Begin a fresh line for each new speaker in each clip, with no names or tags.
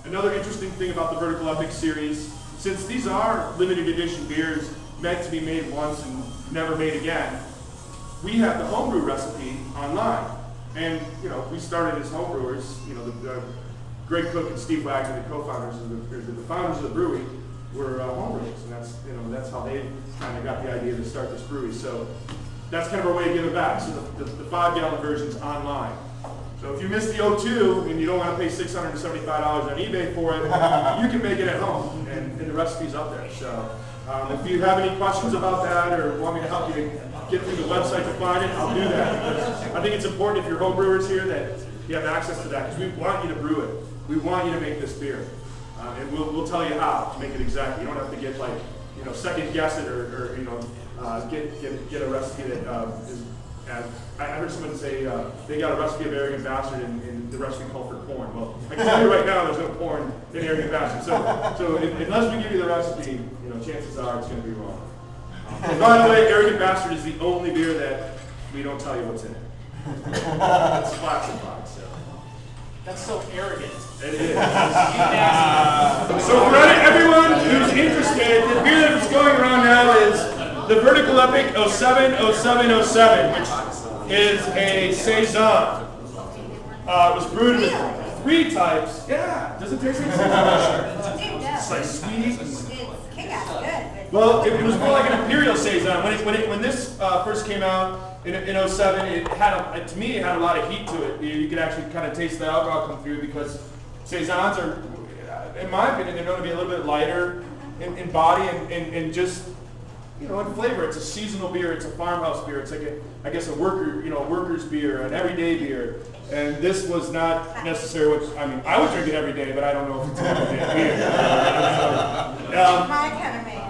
Another interesting thing about the Vertical Epic series, since these are limited edition beers meant to be made once and never made again, we have the homebrew recipe online. And we started as homebrewers. The Greg Cook and Steve Wagner, the co-founders the founders of the brewery, were homebrewers, and that's how they kind of got the idea to start this brewery. So that's kind of our way of giving back. So the 5-gallon version's online. So if you missed the O2 and you don't want to pay $675 on eBay for it, you can make it at home, and the recipe's up there. So if you have any questions about that or want me to help you get through the website to find it, I'll do that. Because I think it's important if you're home brewers here that you have access to that, because we want you to brew it. We want you to make this beer. And we'll tell you how to make it exactly. You don't have to get second guess it or get a recipe that is. I heard someone say they got a recipe of Arrogant Bastard and the recipe called for corn. Well, I can tell you right now, there's no corn in Arrogant Bastard. So unless we give you the recipe, chances are it's going to be wrong. And by the way, Arrogant Bastard is the only beer that we don't tell you what's in it. It's classified. So.
That's so arrogant.
It is. So for everyone who's interested, the beer that's going around now is the Vertical Epic 070707, which is a Saison. It was brewed with 3 types. Yeah, does it taste like Saison? It's like sweet. Well, it was more like an Imperial Saison. When this first came out in 07, it had to me it had a lot of heat to it. You could actually kind of taste the alcohol come through, because Saisons are, in my opinion, they're known to be a little bit lighter in body and just in flavor. It's a seasonal beer. It's a farmhouse beer. It's like a worker's beer, an everyday beer. And this was not necessarily what I would drink it every day, but I don't know if it's an everyday beer.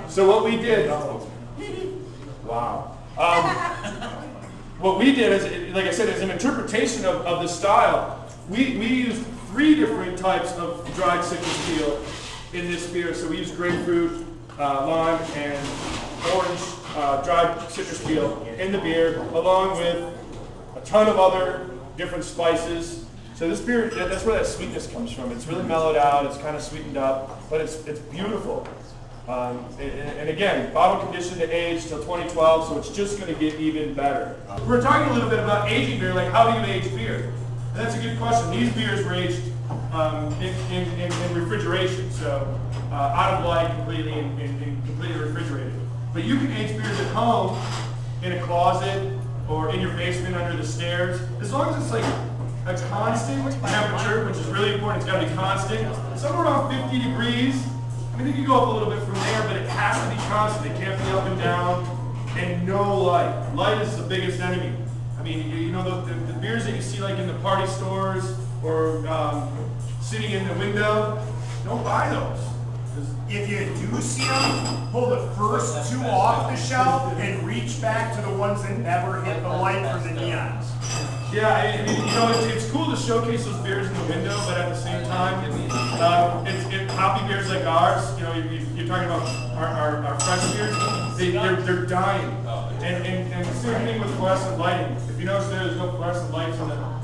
So what we did, wow. What we did is, like I said, is an interpretation of the style. We used 3 different types of dried citrus peel in this beer. So we used grapefruit, lime, and orange dried citrus peel in the beer, along with a ton of other different spices. So this beer, that's where that sweetness comes from. It's really mellowed out. It's kind of sweetened up, but it's beautiful. And again, bottle conditioned to age till 2012, so it's just going to get even better. We're talking a little bit about aging beer, like how do you age beer? And that's a good question. These beers were aged in refrigeration, so out of light completely and completely refrigerated. But you can age beers at home, in a closet, or in your basement under the stairs, as long as it's like a constant temperature, which is really important. It's got to be constant, somewhere around 50 degrees. It can go up a little bit from there, but it has to be constant. It can't be up and down, and no light. Light is the biggest enemy. The beers that you see like in the party stores or sitting in the window, don't buy those.
If you do see them, pull the first 2 off the shelf and reach back to the ones that never hit the light or the neons.
Yeah, it's cool to showcase those beers in the window, but at the same time, it's hoppy beers like ours. You're talking about our fresh beers. They're dying, and the same thing with fluorescent lighting. If you notice, there's no fluorescent lights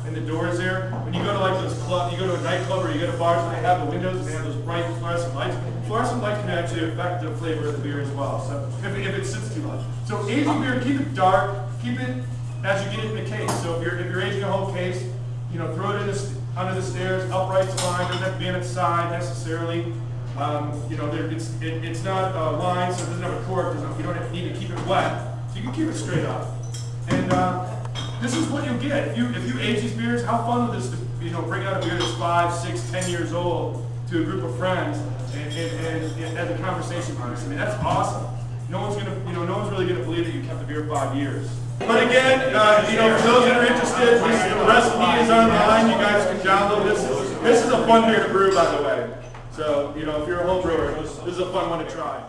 in the doors there. When you go to like those clubs, you go to a nightclub or you go to bars where they have the windows and they have those bright fluorescent lights. Fluorescent lights can actually affect the flavor of the beer as well. So if it sits too much, so aging beer, keep it dark, keep it as you get it in the case. So if you're aging a whole case, throw it under the stairs. Upright's fine. Doesn't have to be on its side necessarily. It's not lined, so it doesn't have a cork. You don't need to keep it wet, so you can keep it straight up. And this is what you'll get if you age these beers. How fun would this to bring out a beer that's 5, 6, 10 years old to a group of friends and as a conversation piece. That's awesome. No one's really gonna believe that you kept the beer 5 years. But again, for those that are interested, the recipe is online. You guys can download this. This is a fun beer to brew, by the way. So, if you're a home brewer, this is a fun one to try.